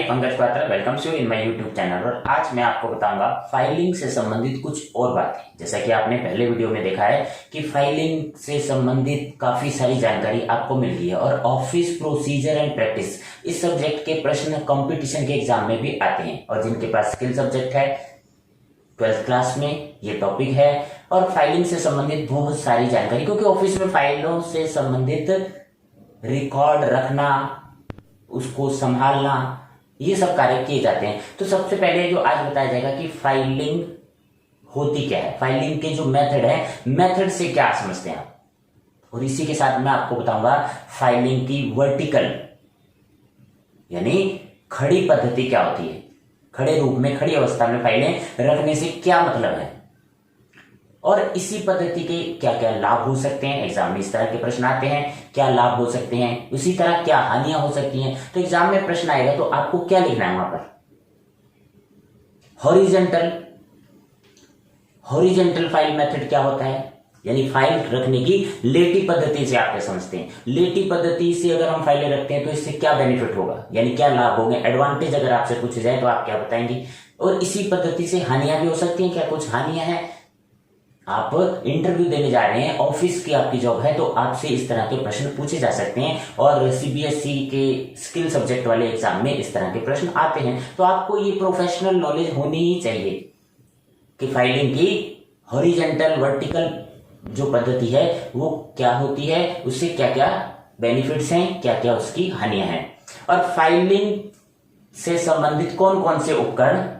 Pankaj Patra welcomes you in my YouTube channel. और आज मैं आपको बताऊंगा फाइलिंग से संबंधित कुछ और बातें। जैसा कि आपने पहले वीडियो में देखा है कि फाइलिंग से संबंधित काफी सारी जानकारी आपको मिल गई है और ऑफिस प्रोसीजर एंड प्रैक्टिस इस सब्जेक्ट के प्रश्न कंपटीशन के एग्जाम में भी आते हैं। और जिनके पास स्किल सब्जेक्ट है 12th क्लास में ये टॉपिक है और फाइलिंग से संबंधित बहुत सारी जानकारी, क्योंकि ऑफिस में फाइलों से संबंधित रिकॉर्ड रखना, उसको संभालना, ये सब कार्य किए जाते हैं। तो सबसे पहले जो आज बताया जाएगा कि फाइलिंग होती क्या है, फाइलिंग के जो मेथड है, मेथड से क्या समझते हैं आप। और इसी के साथ मैं आपको बताऊंगा फाइलिंग की वर्टिकल यानी खड़ी पद्धति क्या होती है, खड़े रूप में खड़ी अवस्था में फाइलें रखने से क्या मतलब है और इसी पद्धति के क्या क्या लाभ हो सकते हैं। एग्जाम में इस तरह के प्रश्न आते हैं, क्या लाभ हो सकते हैं, उसी तरह क्या हानियां हो सकती हैं। तो एग्जाम में प्रश्न आएगा तो आपको क्या लिखना है वहां पर। हॉरिजॉन्टल फाइल मेथड क्या होता है, यानी फाइल रखने की लेटी पद्धति से आप क्या समझते हैं। लेटी पद्धति से अगर हम फाइलें रखते हैं तो इससे क्या बेनिफिट होगा, यानी क्या लाभ होंगे, एडवांटेज अगर आपसे पूछे जाए तो आप क्या बताएंगे। और इसी पद्धति से हानियां भी हो सकती हैं, क्या कुछ हानियां हैं। आप इंटरव्यू देने जा रहे हैं, ऑफिस की आपकी जॉब है, तो आपसे इस तरह के प्रश्न पूछे जा सकते हैं और सीबीएसई के स्किल सब्जेक्ट वाले एग्जाम में इस तरह के प्रश्न आते हैं। तो आपको ये प्रोफेशनल नॉलेज होनी ही चाहिए कि फाइलिंग की हॉरिजॉन्टल वर्टिकल जो पद्धति है वो क्या होती है, उससे क्या क्या बेनिफिट्स हैं, क्या क्या उसकी हानियां हैं। और फाइलिंग से संबंधित कौन कौन से उपकरण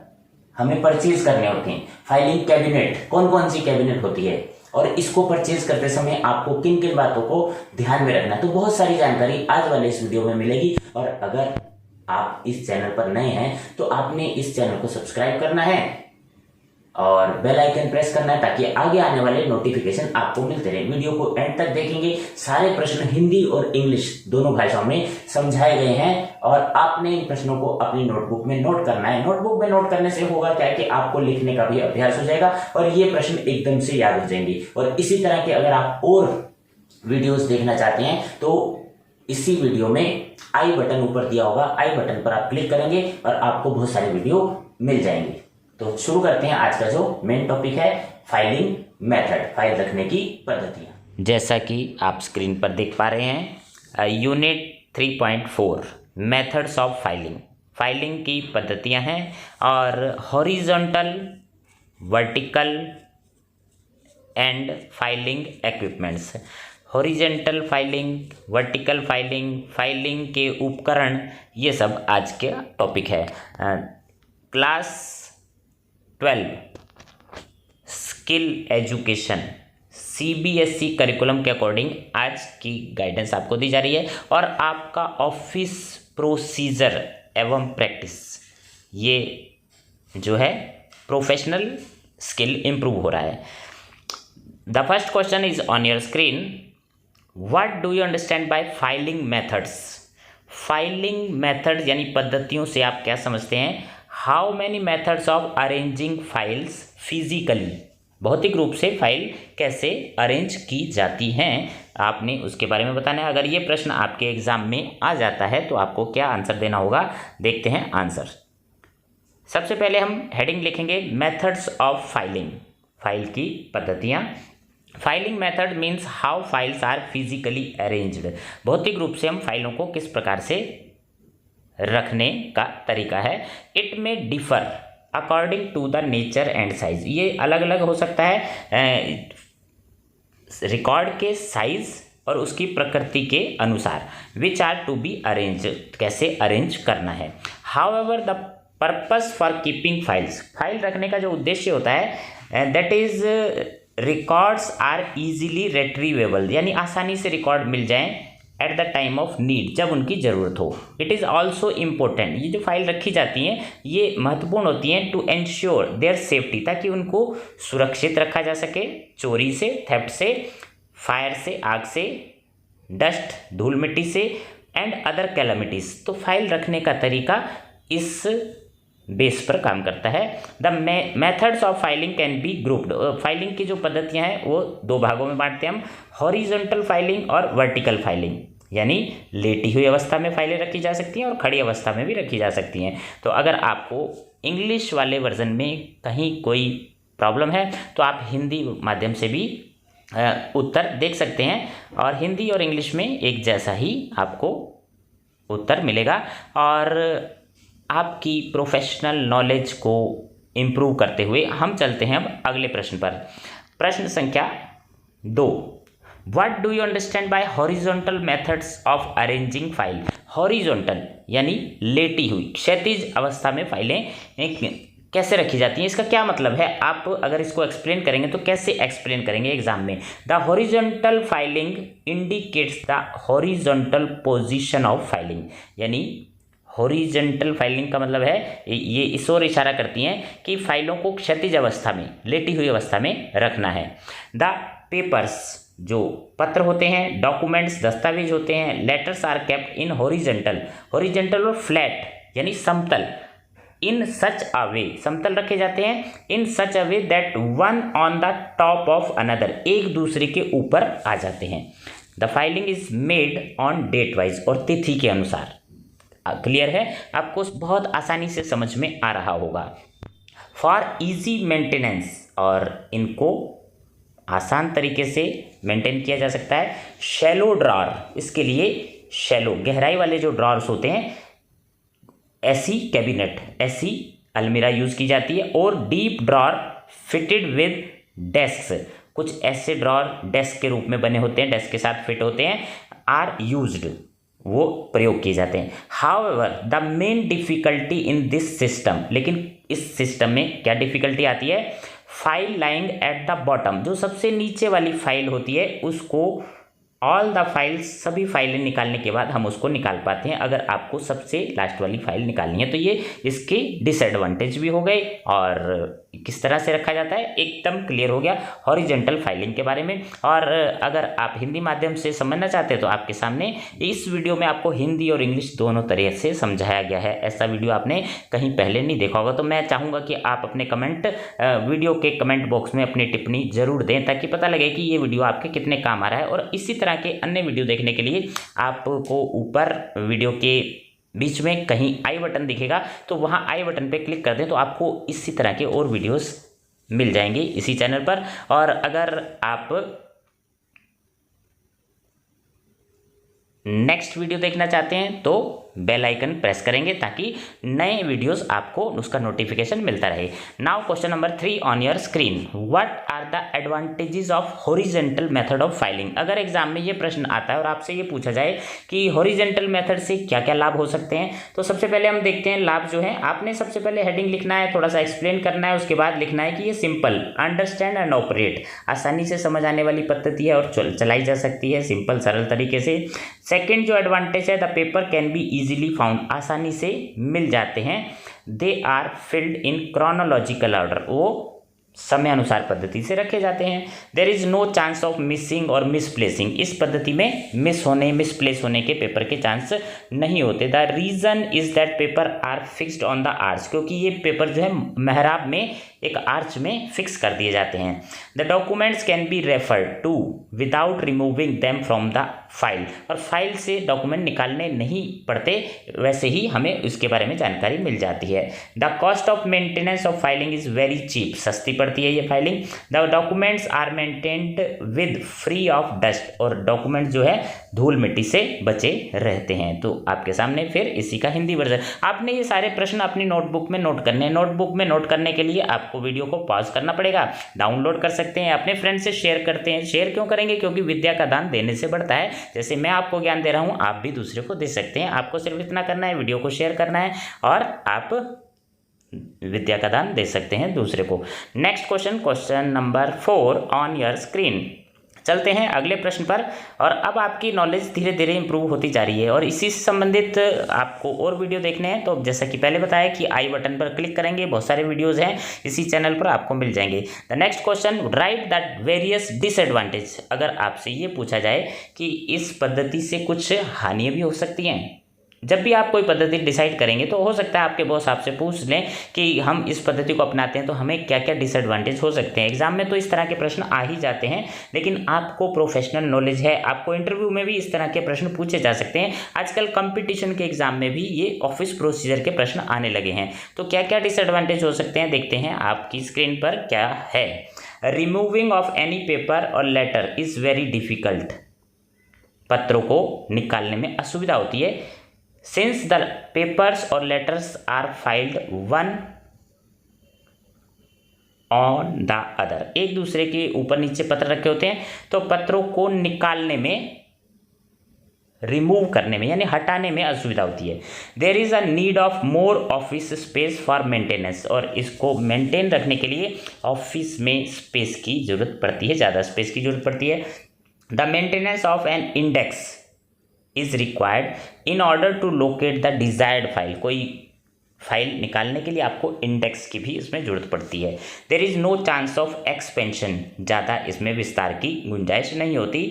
हमें परचेज करने होते हैं। फाइलिंग कैबिनेट, कौन कौन सी कैबिनेट होती है और इसको परचेज करते समय आपको किन किन बातों को ध्यान में रखना है। तो बहुत सारी जानकारी आज वाले इस वीडियो में मिलेगी। और अगर आप इस चैनल पर नए हैं तो आपने इस चैनल को सब्सक्राइब करना है और बेल आइकन प्रेस करना है ताकि आगे आने वाले नोटिफिकेशन आपको मिलते रहे। वीडियो को एंड तक देखेंगे, सारे प्रश्न हिंदी और इंग्लिश दोनों भाषाओं में समझाए गए हैं और आपने इन प्रश्नों को अपनी नोटबुक में नोट करना है। नोटबुक में नोट करने से होगा क्या कि आपको लिखने का भी अभ्यास हो जाएगा और ये प्रश्न एकदम से याद हो जाएंगे। और इसी तरह के अगर आप और वीडियोस देखना चाहते हैं तो इसी वीडियो में आई बटन ऊपर दिया होगा, आई बटन पर आप क्लिक करेंगे और आपको बहुत सारे वीडियो मिल जाएंगे। तो शुरू करते हैं आज का जो मेन टॉपिक है, फाइलिंग मेथड, फाइल रखने की पद्धतियां। जैसा कि आप स्क्रीन पर देख पा रहे हैं, unit 3.4 methods of filing, filing की पद्धतियां हैं और horizontal, vertical and filing equipments. Horizontal filing, vertical filing, filing के उपकरण, ये सब आज के टॉपिक है। Class 12 skill education CBSE curriculum के अकॉर्डिंग आज की गाइडेंस आपको दी जा रही है और आपका ऑफिस प्रोसीजर एवं प्रैक्टिस, ये जो है प्रोफेशनल स्किल इंप्रूव हो रहा है। The first question is on your screen, what do you understand by filing methods. Filing method यानी पद्धतियों से आप क्या समझते हैं। How many methods of arranging files physically, भौतिक रूप से फाइल कैसे अरेंज की जाती हैं, आपने उसके बारे में बताना है। अगर ये प्रश्न आपके एग्जाम में आ जाता है तो आपको क्या आंसर देना होगा, देखते हैं आंसर। सबसे पहले हम हेडिंग लिखेंगे मेथड्स ऑफ फाइलिंग, फाइल की पद्धतियां। Filing method means how files are physically arranged, भौतिक रूप से हम फाइलों को किस प्रकार से रखने का तरीका है। It may differ according to the nature and size, ये अलग अलग हो सकता है रिकॉर्ड के साइज और उसकी प्रकृति के अनुसार। Which are to be arrange, कैसे अरेंज करना है। However the purpose for keeping files, file रखने का जो उद्देश्य होता है that is records are easily retrievable, यानी आसानी से रिकॉर्ड मिल जाएं at the time of need, जब उनकी ज़रूरत हो। इट इज़ ऑल्सो इम्पोर्टेंट, ये जो फाइल रखी जाती हैं ये महत्वपूर्ण होती हैं टू एंश्योर देयर सेफ्टी, ताकि उनको सुरक्षित रखा जा सके चोरी से, थेफ्ट से, फायर से, आग से, डस्ट धूल मिट्टी से एंड अदर कैलामिटीज। तो फाइल रखने का तरीका इस बेस पर काम करता है। The methods of filing can be grouped, filing की जो पद्धतियां हैं वो दो भागों में बांटते हैं हम, हॉरिजॉन्टल फाइलिंग और वर्टिकल फाइलिंग। यानी लेटी हुई अवस्था में फाइलें रखी जा सकती हैं और खड़ी अवस्था में भी रखी जा सकती हैं। तो अगर आपको इंग्लिश वाले वर्जन में कहीं कोई प्रॉब्लम है तो आप हिंदी माध्यम से भी उत्तर देख सकते हैं, और हिंदी और इंग्लिश में एक जैसा ही आपको उत्तर मिलेगा। और आपकी प्रोफेशनल नॉलेज को इम्प्रूव करते हुए हम चलते हैं अब अगले प्रश्न पर। प्रश्न संख्या 2, what do you understand by horizontal methods of arranging file. Horizontal यानी लेटी हुई, क्षैतिज अवस्था में फाइलें कैसे रखी जाती हैं, इसका क्या मतलब है। आप अगर इसको एक्सप्लेन करेंगे तो कैसे एक्सप्लेन करेंगे एग्जाम में। The horizontal filing indicates the horizontal position of filing, यानी हॉरिजॉन्टल फाइलिंग का मतलब है ये इस ओर इशारा करती हैं कि फाइलों को क्षैतिज अवस्था में, लेटी हुई अवस्था में रखना है। द पेपर्स, जो पत्र होते हैं, डॉक्यूमेंट्स दस्तावेज होते हैं, letters are kept in horizontal, horizontal और फ्लैट यानी समतल, इन सच अ वे, समतल रखे जाते हैं, in such a way that one on the top of another, एक दूसरे के ऊपर आ जाते हैं। The filing is made on date wise, और तिथि के अनुसार। क्लियर है, आपको बहुत आसानी से समझ में आ रहा होगा। फॉर इजी मेंटेनेंस, और इनको आसान तरीके से मेंटेन किया जा सकता है। शैलो ड्रॉर, इसके लिए शैलो गहराई वाले जो ड्रॉर्स होते हैं, ऐसी कैबिनेट, ऐसी अलमीरा यूज़ की जाती है। और deep drawer fitted with desk, कुछ ऐसे ड्रॉर डेस्क के रूप में बने होते हैं, डेस्क के साथ फिट होते हैं, आर यूज्ड, वो प्रयोग किए जाते हैं। However the main difficulty in this system, लेकिन इस सिस्टम में क्या डिफिकल्टी आती है। File lying at the bottom, जो सबसे नीचे वाली फाइल होती है उसको, ऑल द फाइल्स, सभी फाइलें निकालने के बाद हम उसको निकाल पाते हैं। अगर आपको सबसे लास्ट वाली फाइल निकालनी है तो ये इसके डिसएडवांटेज भी हो गए। और किस तरह से रखा जाता है एकदम क्लियर हो गया हॉरिजॉन्टल फाइलिंग के बारे में। और अगर आप हिंदी माध्यम से समझना चाहते हैं तो आपके सामने इस वीडियो में आपको हिंदी और इंग्लिश दोनों तरह से समझाया गया है। ऐसा वीडियो आपने कहीं पहले नहीं देखा होगा। तो मैं चाहूँगा कि आप अपने कमेंट, वीडियो के कमेंट बॉक्स में अपनी टिप्पणी जरूर दें, ताकि पता लगे कि ये वीडियो आपके कितने काम आ रहा है। और इसी तरह के अन्य वीडियो देखने के लिए आपको ऊपर वीडियो के बीच में कहीं आई बटन दिखेगा, तो वहां आई बटन पे क्लिक कर दें तो आपको इसी तरह के और वीडियोस मिल जाएंगे इसी चैनल पर। और अगर आप नेक्स्ट वीडियो देखना चाहते हैं तो बेल आइकन प्रेस करेंगे ताकि नए वीडियोस आपको उसका नोटिफिकेशन मिलता रहे। Now question number 3 on your screen, what are the advantages of horizontal method of filing. अगर एग्जाम में ये प्रश्न आता है और आपसे ये पूछा जाए कि हॉरिजॉन्टल मेथड से क्या क्या लाभ हो सकते हैं, तो सबसे पहले हम देखते हैं लाभ जो है। आपने सबसे पहले हेडिंग लिखना है, थोड़ा सा एक्सप्लेन करना है, उसके बाद लिखना है कि ये सिंपल, अंडरस्टैंड एंड ऑपरेट, आसानी से समझ आने वाली पद्धति है और चलाई जा सकती है सिंपल सरल तरीके से। सेकेंड जो एडवांटेज है, the paper can be easily found, आसानी से मिल जाते हैं। They are filed in chronological order, वो समय अनुसार पद्धति से रखे जाते हैं। There is no chance of missing और मिसप्लेसिंग, इस पद्धति में मिस होने, मिसप्लेस होने के पेपर के चांस नहीं होते। The reason is that paper are fixed on the arch, क्योंकि ये पेपर जो है मेहराब में एक आर्च में फिक्स कर दिए जाते हैं। The documents can be referred to without removing them from the file, और फाइल से डॉक्यूमेंट निकालने नहीं पड़ते, वैसे ही हमें उसके बारे में जानकारी मिल जाती है। The cost of maintenance of filing is very cheap, सस्ती पड़ती है ये filing. The documents are maintained with free of dust, और डॉक्यूमेंट जो है धूल मिट्टी से बचे रहते हैं। तो आपके सामने फिर इसी का हिंदी वर्जन। आपने ये सारे प्रश्न अपनी नोटबुक में नोट करने हैं। नोटबुक में नोट करने के लिए आपको वीडियो को पॉज करना पड़ेगा, डाउनलोड कर सकते हैं, अपने फ्रेंड से शेयर करते हैं। शेयर क्यों करेंगे? क्योंकि विद्या का दान देने से बढ़ता है। जैसे मैं आपको ज्ञान दे रहा हूं, आप भी दूसरे को दे सकते हैं। आपको सिर्फ इतना करना है, वीडियो को शेयर करना है और आप विद्या का दान दे सकते हैं दूसरे को। Next question, question number 4 on your screen. चलते हैं अगले प्रश्न पर। और अब आपकी नॉलेज धीरे धीरे इंप्रूव होती जा रही है और इसी से संबंधित आपको और वीडियो देखने हैं तो जैसा कि पहले बताया कि आई बटन पर क्लिक करेंगे, बहुत सारे वीडियोस हैं इसी चैनल पर आपको मिल जाएंगे। The next question, right that various disadvantage. अगर आपसे ये पूछा जाए कि इस पद्धति से कुछ हानियाँ भी हो सकती हैं, जब भी आप कोई पद्धति डिसाइड करेंगे तो हो सकता है आपके बॉस आपसे पूछ लें कि हम इस पद्धति को अपनाते हैं तो हमें क्या क्या डिसएडवांटेज हो सकते हैं। एग्जाम में तो इस तरह के प्रश्न आ ही जाते हैं, लेकिन आपको प्रोफेशनल नॉलेज है, आपको इंटरव्यू में भी इस तरह के प्रश्न पूछे जा सकते हैं। आजकल कंपटीशन के एग्जाम में भी ये ऑफिस प्रोसीजर के प्रश्न आने लगे हैं। तो क्या क्या डिसएडवांटेज हो सकते हैं देखते हैं आपकी स्क्रीन पर क्या है। रिमूविंग ऑफ एनी पेपर और लेटर इज वेरी डिफिकल्ट, पत्रों को निकालने में असुविधा होती है। सिंस द पेपर्स और letters are filed one on the other, एक दूसरे के ऊपर नीचे पत्र रखे होते हैं, तो पत्रों को निकालने में, रिमूव करने में यानी हटाने में असुविधा होती है। There is a need of more office space for maintenance, और इसको मेंटेन रखने के लिए ऑफिस में स्पेस की जरूरत पड़ती है, ज़्यादा स्पेस की जरूरत पड़ती है। The maintenance of an index is required in order to locate the desired file, कोई फाइल निकालने के लिए आपको इंडेक्स की भी इसमें जरूरत पड़ती है। There is no chance of expansion, ज़्यादा इसमें विस्तार की गुंजाइश नहीं होती।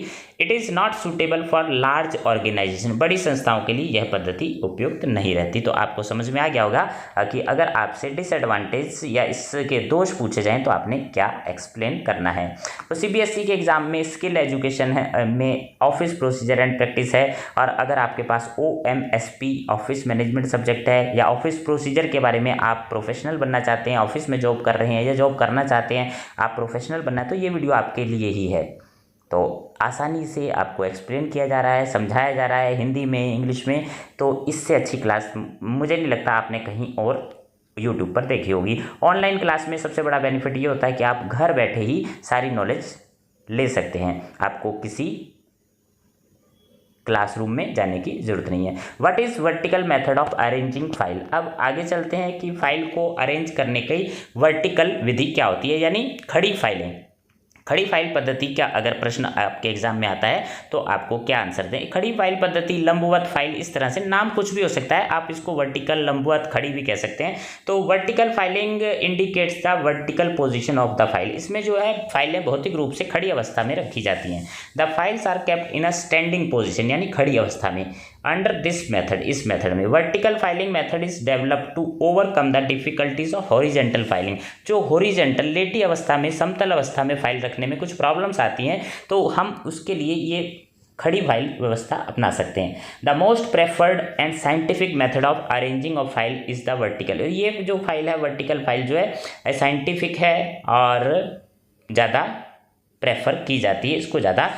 It is not suitable for large organisation, बड़ी संस्थाओं के लिए यह पद्धति उपयुक्त नहीं रहती। तो आपको समझ में आ गया होगा कि अगर आपसे डिसएडवांटेज या इसके दोष पूछे जाएं तो आपने क्या एक्सप्लेन करना है। तो CBSE के एग्जाम में स्किल एजुकेशन है में ऑफिस प्रोसीजर एंड प्रैक्टिस है, और अगर आपके पास OMSP ऑफिस मैनेजमेंट सब्जेक्ट है या ऑफिस प्रोसीजर के बारे में आप प्रोफेशनल बनना चाहते हैं, ऑफिस में जॉब कर रहे हैं या जॉब करना चाहते हैं, आप प्रोफेशनल बनना है, तो ये वीडियो आपके लिए ही है। तो आसानी से आपको एक्सप्लेन किया जा रहा है, समझाया जा रहा है हिंदी में, इंग्लिश में, तो इससे अच्छी क्लास मुझे नहीं लगता आपने कहीं और यूट्यूब पर देखी होगी। ऑनलाइन क्लास में सबसे बड़ा बेनिफिट ये होता है कि आप घर बैठे ही सारी नॉलेज ले सकते हैं, आपको किसी क्लासरूम में जाने की जरूरत नहीं है। What is vertical method of arranging file, अब आगे चलते हैं कि फाइल को अरेंज करने की वर्टिकल विधि क्या होती है, यानी खड़ी फाइलें। खड़ी फाइल पद्धति क्या, अगर प्रश्न आपके एग्जाम में आता है तो आपको क्या आंसर दें। खड़ी फाइल पद्धति, लंबवत फाइल, इस तरह से नाम कुछ भी हो सकता है, आप इसको वर्टिकल, लंबवत, खड़ी भी कह सकते हैं। तो vertical filing indicates the vertical position of the file, इसमें जो है फाइलें भौतिक रूप से खड़ी अवस्था में रखी जाती हैं। The files are kept in a standing position, यानी खड़ी अवस्था में। अंडर दिस मेथड, इस मेथड में vertical filing method is developed to overcome the difficulties of horizontal filing, जो हॉरिजेंटल, लेटी अवस्था में, समतल अवस्था में फाइल रखने में कुछ प्रॉब्लम्स आती हैं, तो हम उसके लिए ये खड़ी फाइल व्यवस्था अपना सकते हैं। The most preferred and scientific method of arranging of file is the vertical, ये जो फाइल है, वर्टिकल फाइल जो है साइंटिफिक है और ज़्यादा प्रेफर की जाती है, इसको ज़्यादा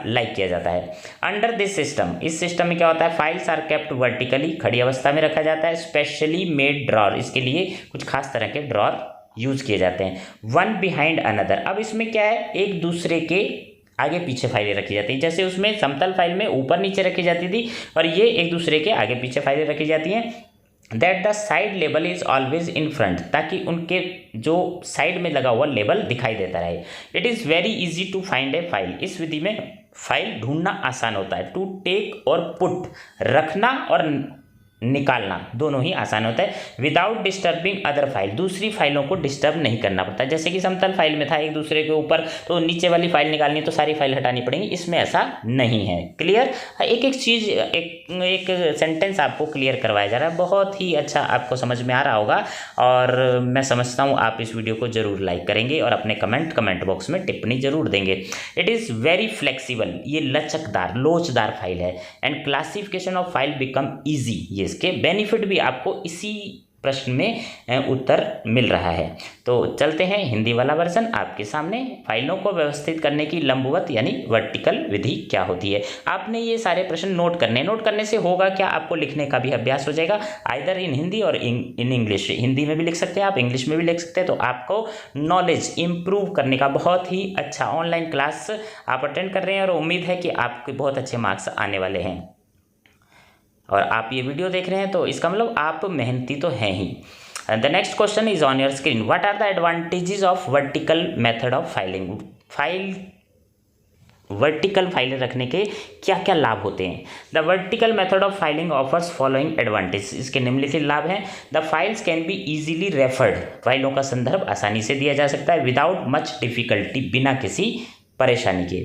लाइक किया जाता है। अंडर दिस सिस्टम, इस सिस्टम में क्या होता है, फाइल्स आर केप्ट वर्टिकली, खड़ी अवस्था में रखा जाता है। स्पेशली मेड ड्रॉर, इसके लिए कुछ खास तरह के ड्रॉर यूज किए जाते हैं। वन बिहाइंड अनदर, अब इसमें क्या है, एक दूसरे के आगे पीछे फाइलें रखी जाती हैं, जैसे उसमें समतल फाइल में ऊपर नीचे रखी जाती थी, और ये एक दूसरे के आगे पीछे फाइलें रखी जाती हैं। That the side label is always in front, ताकि उनके जो साइड में लगा हुआ लेबल दिखाई देता रहे। It is very easy to find a file, इस विधि में फाइल ढूंढना आसान होता है। टू टेक और पुट, रखना और निकालना दोनों ही आसान होता है। विदाउट डिस्टर्बिंग अदर फाइल, दूसरी फाइलों को डिस्टर्ब नहीं करना पड़ता। जैसे कि समतल फाइल में था एक दूसरे के ऊपर, तो नीचे वाली फाइल निकालनी तो सारी फाइल हटानी पड़ेंगी, इसमें ऐसा नहीं है। क्लियर, एक एक चीज़, एक सेंटेंस आपको क्लियर करवाया जा रहा है, बहुत ही अच्छा आपको समझ में आ रहा होगा, और मैं समझता हूँ आप इस वीडियो को जरूर लाइक करेंगे और अपने कमेंट बॉक्स में टिप्पणी जरूर देंगे। इट इज़ वेरी फ्लेक्सिबल, ये लचकदार, लोचदार फाइल है। And classification of file become easy, ये इसके बेनिफिट भी आपको इसी प्रश्न में उत्तर मिल रहा है। तो चलते हैं हिंदी वाला वर्जन आपके सामने। फाइलों को व्यवस्थित करने की लंबवत यानी वर्टिकल विधि क्या होती है। आपने ये सारे प्रश्न नोट करने, नोट करने से होगा क्या, आपको लिखने का भी अभ्यास हो जाएगा, आइदर इन हिंदी और इन इंग्लिश। हिंदी में भी लिख सकते हैं आप, इंग्लिश में भी लिख सकते हैं। तो आपको नॉलेज इंप्रूव करने का बहुत ही अच्छा ऑनलाइन क्लास आप अटेंड कर रहे हैं, और उम्मीद है कि आपके बहुत अच्छे मार्क्स आने वाले हैं। और आप ये वीडियो देख रहे हैं तो इसका मतलब आप मेहनती तो हैं ही। The next question is on your screen. What are the advantages of vertical method of filing, file vertical फाइलें रखने के क्या क्या लाभ होते हैं। The vertical method of filing offers following advantage, इसके निम्नलिखित लाभ हैं। The files can be easily referred, फाइलों का संदर्भ आसानी से दिया जा सकता है। विदाउट मच डिफिकल्टी, बिना किसी परेशानी के।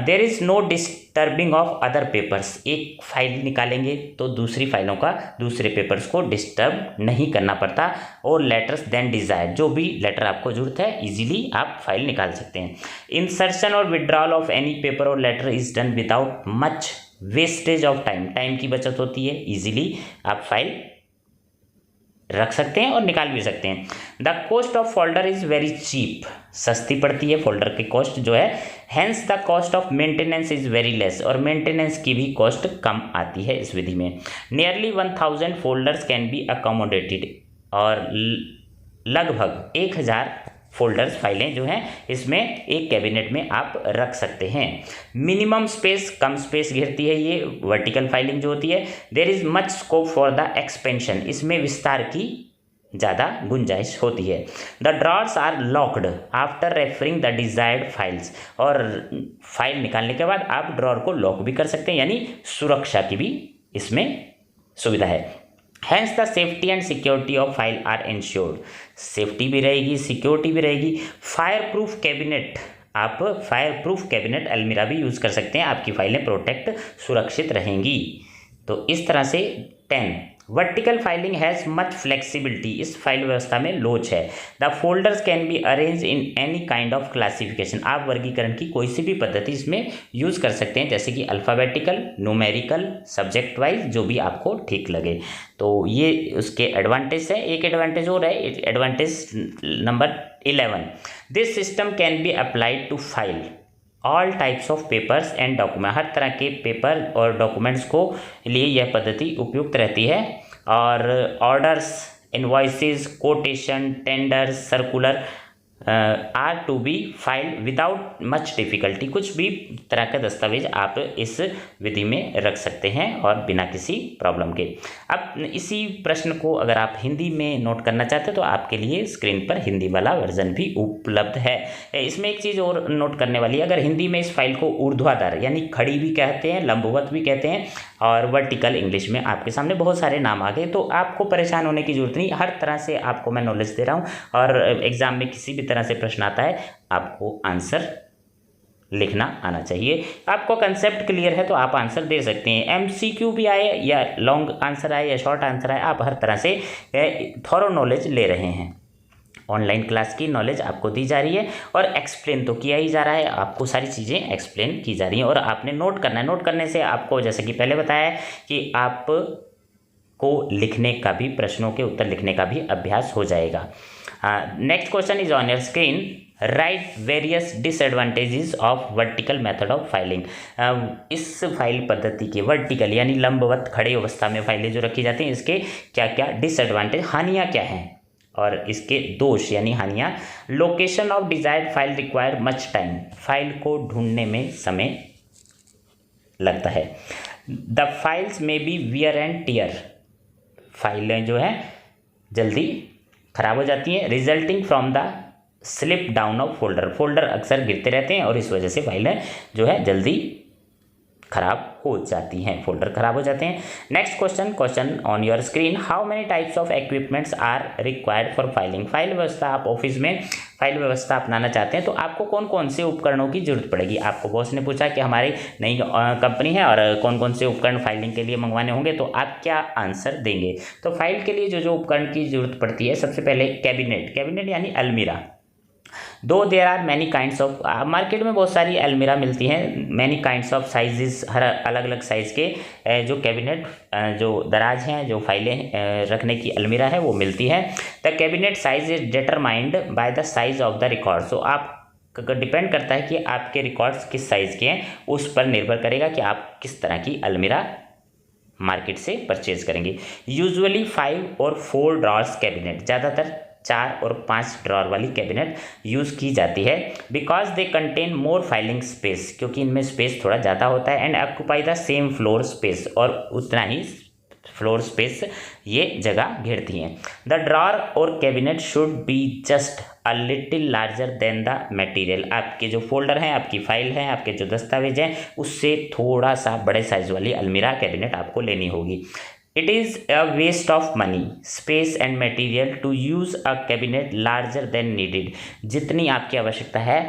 There is no disturbing of other papers, एक फाइल निकालेंगे तो दूसरी फाइलों का दूसरे पेपर्स को डिस्टर्ब नहीं करना पड़ता। और लेटर्स देन डिजायर, जो भी लेटर आपको जरूरत है इजीली आप फाइल निकाल सकते हैं। इंसर्शन और विड्रॉल ऑफ एनी पेपर और letter is done without much wastage of time, time की बचत होती है, इजीली आप फाइल रख सकते हैं और निकाल भी सकते हैं। The cost of folder is very cheap, सस्ती पड़ती है फोल्डर की कॉस्ट जो है। Hence the cost of maintenance is very less, और मेंटेनेंस की भी कॉस्ट कम आती है इस विधि में। Nearly 1000 folders can be accommodated, और लगभग 1000 फोल्डर्स फाइलें जो हैं इसमें एक कैबिनेट में आप रख सकते हैं। मिनिमम स्पेस, कम स्पेस घेरती है ये वर्टिकल फाइलिंग जो होती है। There is much scope for the expansion, इसमें विस्तार की ज़्यादा गुंजाइश होती है। The drawers are locked after referring the desired files, और फाइल निकालने के बाद आप ड्रॉर को लॉक भी कर सकते हैं, यानी सुरक्षा की भी इसमें सुविधा है। Hence the safety and security of file are ensured, safety भी रहेगी, सिक्योरिटी भी रहेगी। फायर प्रूफ कैबिनेट, आप फायर प्रूफ कैबिनेट अलमीरा भी यूज़ कर सकते हैं, आपकी फाइलें प्रोटेक्ट सुरक्षित रहेंगी। तो इस तरह से 10 vertical filing has much flexibility, इस फाइल व्यवस्था में लोच है। The folders can be arrange in any kind of classification, आप वर्गीकरण की कोई सी भी पद्धति इसमें यूज़ कर सकते हैं, जैसे कि अल्फ़ाबेटिकल, न्यूमेरिकल, सब्जेक्ट वाइज, जो भी आपको ठीक लगे। तो ये उसके एडवांटेज है। एक एडवांटेज और है, advantage number 11, this system can be applied to file all types of papers and document, हर तरह के पेपर और डॉक्यूमेंट्स को लिए यह पद्धति उपयुक्त रहती है। और orders, invoices, quotation, tenders, circular are to be file without much difficulty, कुछ भी तरह का दस्तावेज आप इस विधि में रख सकते हैं और बिना किसी प्रॉब्लम के। अब इसी प्रश्न को अगर आप हिंदी में नोट करना चाहते हैं तो आपके लिए स्क्रीन पर हिंदी वाला वर्जन भी उपलब्ध है। इसमें एक चीज़ और नोट करने वाली है, अगर हिंदी में इस फाइल को ऊर्ध्वाधर यानी खड़ी भी कहते हैं, लंबवत भी कहते हैं, और वर्टिकल इंग्लिश में आपके सामने बहुत सारे नाम आ गए, तो आपको परेशान होने की जरूरत नहीं। हर तरह से आपको मैं नॉलेज दे रहा हूँ, और एग्जाम में किसी भी तरह से प्रश्न आता है आपको आंसर लिखना आना चाहिए। आपको कंसेप्ट क्लियर है तो आप आंसर दे सकते हैं। एमसीक्यू भी आए या लॉन्ग आंसर आए या शॉर्ट आंसर आए, आप हर तरह से थॉरो नॉलेज ले रहे हैं। ऑनलाइन क्लास की नॉलेज आपको दी जा रही है और एक्सप्लेन तो किया ही जा रहा है, आपको सारी चीज़ें एक्सप्लेन की जा रही हैं और आपने नोट करना है। नोट करने से आपको, जैसे कि पहले बताया है, कि आप को लिखने का भी, प्रश्नों के उत्तर लिखने का भी अभ्यास हो जाएगा। Next question is on your screen, right various disadvantages of vertical method of filing. इस फाइल पद्धति के वर्टिकल यानी लंबवत खड़े अवस्था में फाइलें जो रखी जाती हैं, इसके क्या क्या डिसएडवांटेज, हानियाँ क्या हैं और इसके दोष यानी हानियाँ। Location of desired file require much time, file को ढूंढने में समय लगता है। The files may be wear and tear, फाइलें जो हैं जल्दी खराब हो जाती हैं। Resulting from the slip down of folder, folder अक्सर गिरते रहते हैं और इस वजह से फाइलें जो है जल्दी खराब हो जाती हैं, फोल्डर खराब हो जाते हैं। Next question on your screen, how many types of equipments are required for filing. File व्यवस्था, आप ऑफिस में फाइल व्यवस्था अपनाना चाहते हैं तो आपको कौन कौन से उपकरणों की जरूरत पड़ेगी। आपको बॉस ने पूछा कि हमारी नई कंपनी है और कौन कौन से उपकरण फाइलिंग के लिए मंगवाने होंगे, तो आप क्या आंसर देंगे। तो फाइल के लिए जो जो उपकरण की जरूरत पड़ती है, सबसे पहले कैबिनेट, कैबिनेट यानी अलमीरा। Though there are many kinds of, market में बहुत सारी अलमीरा मिलती हैं, मैनी काइंड्स ऑफ साइजेस, हर अलग अलग साइज़ के जो कैबिनेट, जो दराज हैं, जो फाइलें रखने की अलमीरा है वो मिलती है। The cabinet size is determined by the size of the record, so आप डिपेंड करता है कि आपके रिकॉर्ड्स किस साइज़ के हैं, उस पर निर्भर करेगा कि आप किस तरह की अलमीरा मार्केट से परचेज करेंगे। यूजुअली 5 और 4 ड्रॉर्स कैबिनेट, ज़्यादातर 4 और 5 ड्रॉर वाली कैबिनेट यूज़ की जाती है। Because they contain more filing space, क्योंकि इनमें स्पेस थोड़ा ज़्यादा होता है। And occupy the same floor space, और उतना ही फ्लोर स्पेस ये जगह घेरती हैं। द ड्रॉर और cabinet should be just a little larger than the material, आपके जो फोल्डर हैं, आपकी फाइल हैं, आपके जो दस्तावेज हैं, उससे थोड़ा सा बड़े साइज वाली अलमीरा कैबिनेट आपको लेनी होगी। It is a waste of money, space and material to use a cabinet larger than needed. जितनी आपकी आवश्यकता है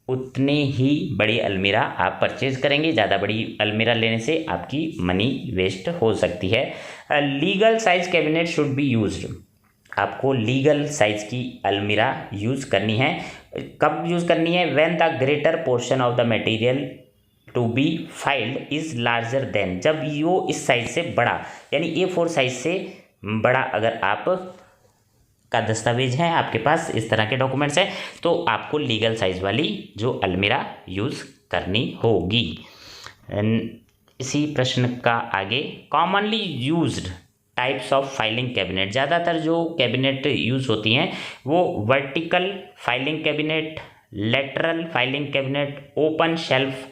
उतनी ही बड़ी अलमीरा आप परचेज करेंगे। ज़्यादा बड़ी अलमीरा लेने से आपकी मनी वेस्ट हो सकती है। Legal size cabinet should be used. आपको लीगल साइज की अलमीरा यूज़ करनी है। कब यूज़ करनी है? When the greater portion of the material to be filed is larger than, जब यो इस साइज से बड़ा, यानी A4 साइज से बड़ा अगर आप का दस्तावेज है, आपके पास इस तरह के डॉक्यूमेंट्स हैं, तो आपको लीगल साइज वाली जो अलमीरा यूज़ करनी होगी। इसी प्रश्न का आगे, commonly used types of filing cabinet. ज़्यादातर जो कैबिनेट यूज़ होती हैं वो vertical filing cabinet, lateral filing cabinet, open shelf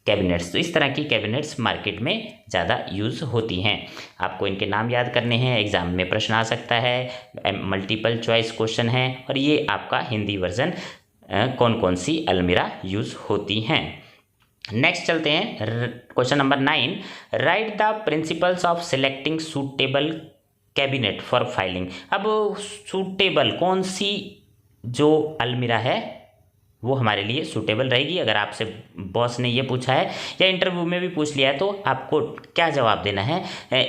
cabinets. तो इस तरह की कैबिनेट्स मार्केट में ज़्यादा यूज़ होती हैं। आपको इनके नाम याद करने हैं, एग्जाम में प्रश्न आ सकता है, मल्टीपल चॉइस क्वेश्चन है, और ये आपका हिंदी वर्जन कौन कौन सी अलमीरा यूज़ होती हैं। नेक्स्ट चलते हैं, question number 9, right the principles of selecting suitable cabinet for filing. अब सूटेबल कौन सी जो अलमीरा है वो हमारे लिए सूटेबल रहेगी। अगर आपसे बॉस ने ये पूछा है या इंटरव्यू में भी पूछ लिया है तो आपको क्या जवाब देना है?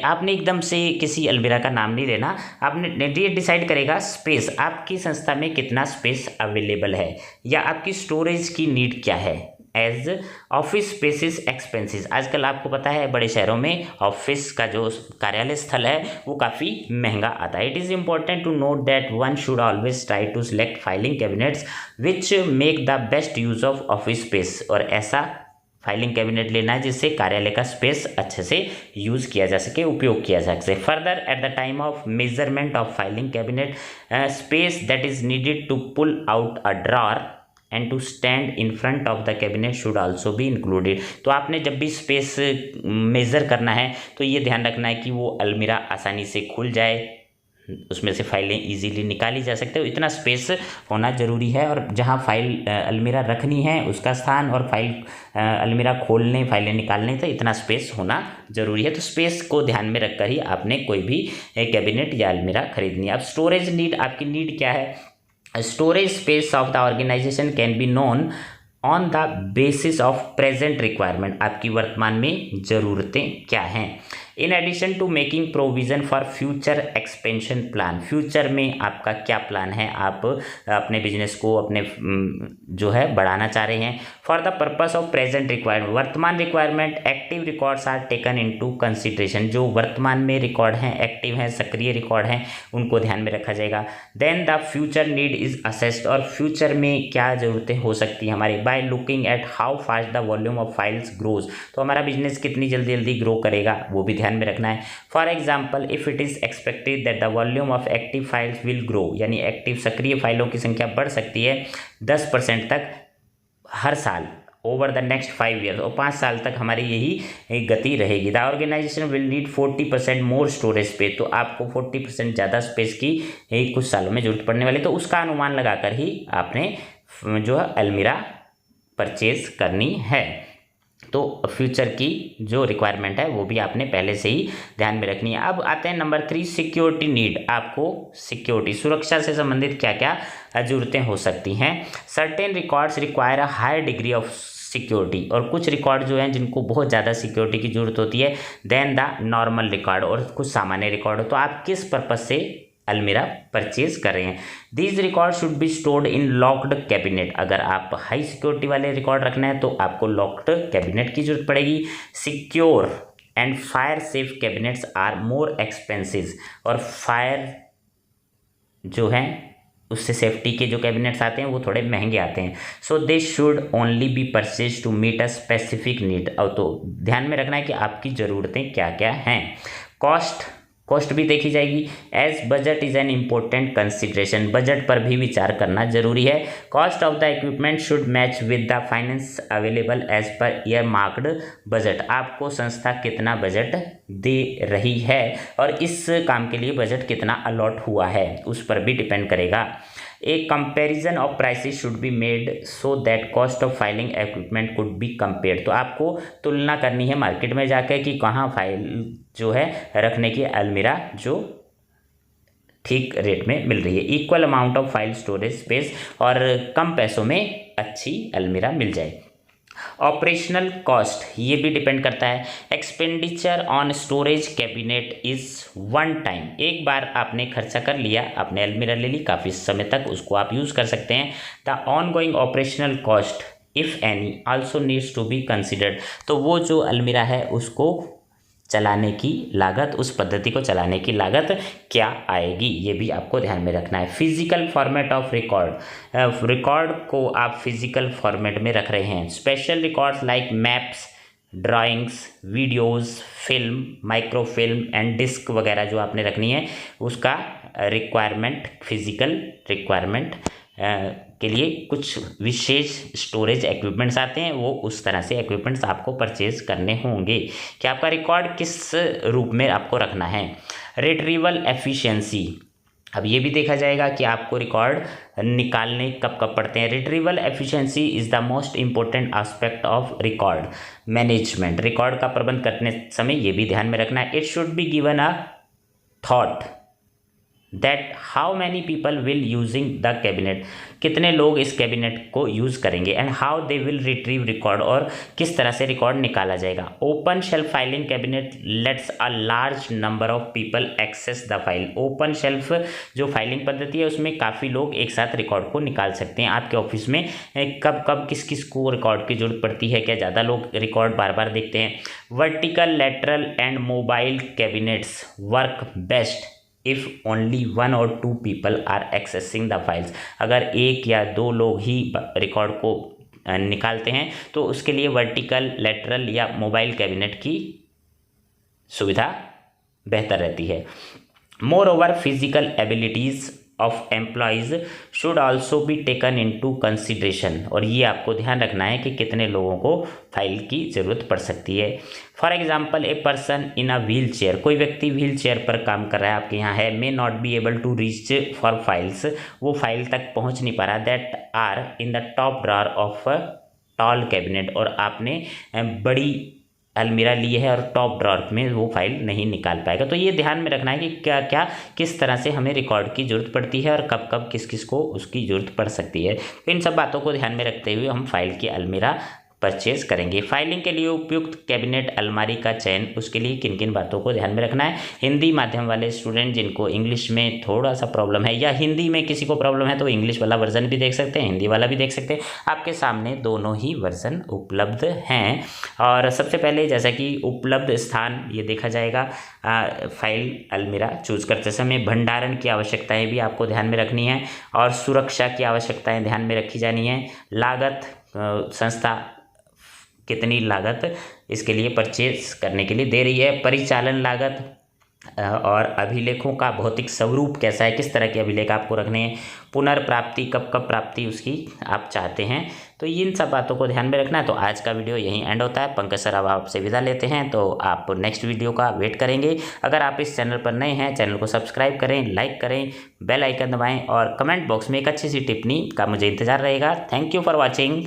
आपने एकदम से किसी अलमीरा का नाम नहीं लेना, आपने ये डिसाइड करेगा स्पेस, आपकी संस्था में कितना स्पेस अवेलेबल है या आपकी स्टोरेज की नीड क्या है। एज ऑफिस स्पेसिस एक्सपेंसिस, आजकल आपको पता है बड़े शहरों में ऑफिस का जो कार्यालय स्थल है वो काफ़ी महंगा आता है। It is important to note that one should always try to select filing cabinets which make the best use of office space, और ऐसा फाइलिंग कैबिनेट लेना है जिससे कार्यालय का स्पेस अच्छे से यूज़ किया जा सके, उपयोग किया जा सके। Further, at the time of measurement of filing cabinet, space that is needed to pull out a drawer and to stand in front of the cabinet should also be included. तो आपने जब भी स्पेस मेज़र करना है तो ये ध्यान रखना है कि वो अलमीरा आसानी से खुल जाए, उसमें से फाइलें इजीली निकाली जा सकते हो, इतना स्पेस होना ज़रूरी है। और जहाँ फाइल अलमीरा रखनी है उसका स्थान और फाइल अलमीरा खोलने फाइलें निकालने तो इतना स्पेस होना ज़रूरी है। तो स्पेस को ध्यान में रखकर ही आपने कोई भी कैबिनेट या अलमीरा खरीदनी है। अब स्टोरेज नीड, आपकी नीड क्या है? Storage space of the organisation can be known on the basis of present requirement, आपकी वर्तमान में ज़रूरतें क्या हैं। In addition to making provision for future expansion plan, future में आपका क्या प्लान है, आप अपने बिजनेस को अपने जो है बढ़ाना चाह रहे हैं। For the purpose of present requirement, वर्तमान requirement, active records are taken into consideration, जो वर्तमान में रिकॉर्ड हैं, एक्टिव हैं, सक्रिय रिकॉर्ड हैं, उनको ध्यान में रखा जाएगा। Then the future need is assessed, और फ्यूचर में क्या ज़रूरतें हो सकती हैं हमारी, by looking at how fast the volume of files grows, तो हमारा बिजनेस कितनी जल्दी जल्दी ग्रो करेगा वो भी ध्यान में रखना है। For example, if it is expected that the volume of active files will grow, यानी एक्टिव सक्रिय फाइलों की संख्या बढ़ सकती है 10% तक हर साल ओवर द नेक्स्ट 5 ईयर्स, और 5 साल तक हमारी यही गति रहेगी। The organisation will need 40% more storage space, तो आपको 40% ज़्यादा स्पेस की कुछ सालों में जरूरत पड़ने वाली, तो उसका अनुमान लगाकर ही आपने जो है अलमीरा परचेज करनी है। तो फ्यूचर की जो रिक्वायरमेंट है वो भी आपने पहले से ही ध्यान में रखनी है। अब आते हैं नंबर 3, सिक्योरिटी नीड, आपको सिक्योरिटी सुरक्षा से संबंधित क्या क्या जरूरतें हो सकती हैं। Certain records require a higher degree of security, और कुछ रिकॉर्ड जो हैं जिनको बहुत ज़्यादा सिक्योरिटी की जरूरत होती है देन द नॉर्मल रिकॉर्ड, और कुछ सामान्य रिकॉर्ड। तो आप किस पर्पज से अलमीरा परचेज कर रहे हैं। These record should be stored in locked cabinet, अगर आप हाई सिक्योरिटी वाले रिकॉर्ड रखना है तो आपको लॉक्ड कैबिनेट की जरूरत पड़ेगी। Secure and fire safe cabinets are more expensive, और फायर जो है उससे सेफ्टी के जो कैबिनेट्स आते हैं वो थोड़े महंगे आते हैं। So they should only be purchase to meet a specific need, और तो ध्यान में रखना है कि आपकी ज़रूरतें क्या क्या हैं। कॉस्ट भी देखी जाएगी। As budget is an important consideration, budget पर भी विचार करना जरूरी है। Cost of the equipment should match with the finance available as per earmarked budget, आपको संस्था कितना बजट दे रही है और इस काम के लिए बजट कितना अलॉट हुआ है उस पर भी डिपेंड करेगा। A comparison of prices should be made so that cost of filing equipment could be compared, तो आपको तुलना करनी है मार्केट में जाकर कि कहाँ फाइल जो है रखने की अलमीरा जो ठीक रेट में मिल रही है। Equal amount of file storage space, और कम पैसों में अच्छी अलमीरा मिल जाए। ऑपरेशनल कॉस्ट ये भी डिपेंड करता है। Expenditure on storage cabinet is one time, एक बार आपने खर्चा कर लिया, आपने अलमीरा ले ली, काफ़ी समय तक उसको आप यूज़ कर सकते हैं। The ongoing operational cost if any also needs to be considered, तो वो जो अलमीरा है उसको चलाने की लागत, उस पद्धति को चलाने की लागत क्या आएगी, ये भी आपको ध्यान में रखना है। Physical format of record, record को आप फिजिकल फॉर्मेट में रख रहे हैं। Special records like maps, drawings, videos, film, microfilm and disk वगैरह जो आपने रखनी है, उसका रिक्वायरमेंट, फिजिकल रिक्वायरमेंट के लिए कुछ विशेष स्टोरेज इक्विपमेंट्स आते हैं, वो उस तरह से इक्विपमेंट्स आपको परचेज करने होंगे कि आपका रिकॉर्ड किस रूप में आपको रखना है। रिट्रीवल एफिशिएंसी, अब ये भी देखा जाएगा कि आपको रिकॉर्ड निकालने कब कब पड़ते हैं। Retrieval efficiency is the most important aspect of record management, record का प्रबंध करने समय ये भी ध्यान में रखना है। It should be given a thought that how many people will using the cabinet, कितने लोग इस कैबिनेट को यूज़ करेंगे, and how they will retrieve record, और किस तरह से रिकॉर्ड निकाला जाएगा। Open shelf filing cabinet lets a large number of people access the file, open shelf जो फाइलिंग पद्धति है उसमें काफ़ी लोग एक साथ रिकॉर्ड को निकाल सकते हैं। आपके ऑफिस में कब कब किस किस को रिकॉर्ड की जरूरत पड़ती है, क्या ज़्यादा लोग रिकॉर्ड बार बार देखते हैं। Vertical, lateral and mobile cabinets work best if only 1 or 2 people are accessing the files, अगर एक या दो लोग ही रिकॉर्ड को निकालते हैं तो उसके लिए वर्टिकल, लेटरल या मोबाइल कैबिनेट की सुविधा बेहतर रहती है। More over physical abilities of employees should also be taken into consideration, और ये आपको ध्यान रखना है कि कितने लोगों को फाइल की ज़रूरत पड़ सकती है। For example a person in a wheel chair, कोई व्यक्ति व्हील चेयर पर काम कर रहा है आपके यहाँ है, may not be able to reach for files, वो फाइल तक पहुँच नहीं पा रहा, that are in the top drawer of tall cabinet, और आपने बड़ी अलमीरा ली है और टॉप ड्रॉअर में वो फाइल नहीं निकाल पाएगा। तो ये ध्यान में रखना है कि क्या क्या किस तरह से हमें रिकॉर्ड की ज़रूरत पड़ती है और कब कब किस किस को उसकी ज़रूरत पड़ सकती है। तो इन सब बातों को ध्यान में रखते हुए हम फाइल की अलमीरा परचेज करेंगे। फाइलिंग के लिए उपयुक्त कैबिनेट अलमारी का चयन, उसके लिए किन किन बातों को ध्यान में रखना है। हिंदी माध्यम वाले स्टूडेंट जिनको इंग्लिश में थोड़ा सा प्रॉब्लम है या हिंदी में किसी को प्रॉब्लम है तो इंग्लिश वाला वर्जन भी देख सकते हैं, हिंदी वाला भी देख सकते हैं, आपके सामने दोनों ही वर्जन उपलब्ध हैं। और सबसे पहले जैसा कि उपलब्ध स्थान ये देखा जाएगा, फाइल अलमीरा चूज करते समय भंडारण की आवश्यकताएँ भी आपको ध्यान में रखनी है और सुरक्षा की आवश्यकताएँ ध्यान में रखी जानी है। लागत, संस्था कितनी लागत इसके लिए परचेज करने के लिए दे रही है, परिचालन लागत, और अभिलेखों का भौतिक स्वरूप कैसा है, किस तरह के अभिलेख आपको रखने हैं, पुनर्प्राप्ति कब कब प्राप्ति उसकी आप चाहते हैं, तो इन सब बातों को ध्यान में रखना है। तो आज का वीडियो यहीं एंड होता है। पंकज सर अब आपसे विदा लेते हैं, तो आप नेक्स्ट वीडियो का वेट करेंगे। अगर आप इस चैनल पर नए हैं, चैनल को सब्सक्राइब करें, लाइक करें, बेल आइकन दबाएँ और कमेंट बॉक्स में एक अच्छी सी टिप्पणी का मुझे इंतजार रहेगा। Thank you for watching.